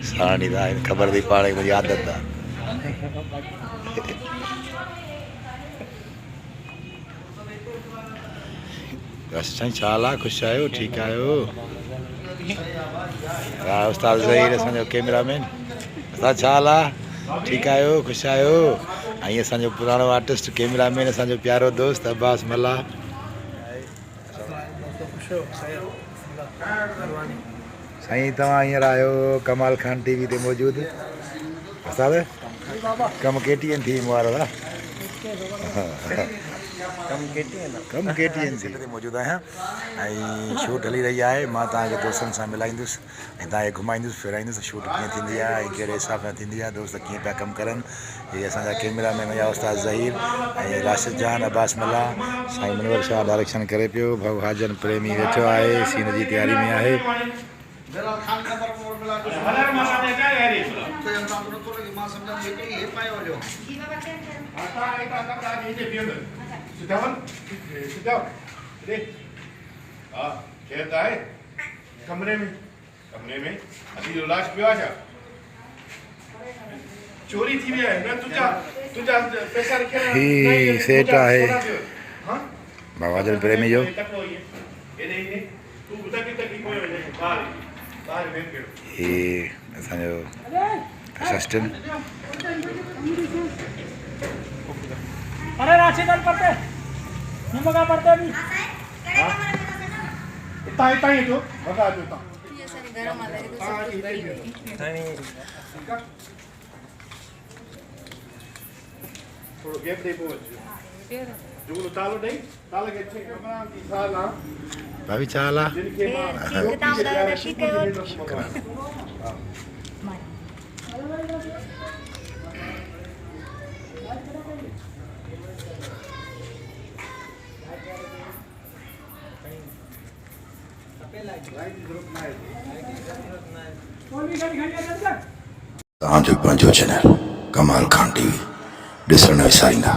सानी दा खबर दी पाने मुझे आदत दा बस चाला खुश आयो ठीक आयो उस्ताद ज़हीर असांजो कैमरामैन उस्ताद चाला ठीक आयो खुश आयो आई असांजो पुराणो आर्टिस्ट कैमरामैन असांजो प्यारो दोस्त अब्बास मला साईं तव्हां हींअर आयो कमाल खान टीवी ते मौजूद उस्ताद कम KTN थी मुबारक कम KTN थी मौजूद आहियां ऐं शूट हली रही आहे मां तव्हांखे दोस्तनि सां मिलाईंदुसि ऐं तव्हांखे घुमाईंदुसि फिराईंदुसि शूट कीअं थींदी आहे ऐं कहिड़े हिसाब सां थींदी आहे दोस्त कीअं पिया कमु करनि हीअ असांजा कैमरामैन हुआ उस्ताद ज़हीर ऐं राशिद जान अब्बास मला साईं मनवर शाह डायरेक्शन करे पियो भाऊ हाजन प्रेमी वेठो आहे सीन जी तयारी में आहे कमरे में अभी जो लाश पियो आहे छा चोरी थी विया न तुझा पैसा रखिया ही सेट आहे बाबा हाजन प्रेमी जो ही असांजो असिस्टेंट अरे राशि कल पड़ते निमका पड़ते अभी इतना ही जो भगा जो ता ये सारे गरम आ रहे हैं थोड़ा गैप दे पहुंच जो तालो नहीं ताले के अच्छे कमरा की साला भाभी चाला तव्हांजो पंहिंजो चैनल कमाल खान टीवी ॾिसण विसारींदा।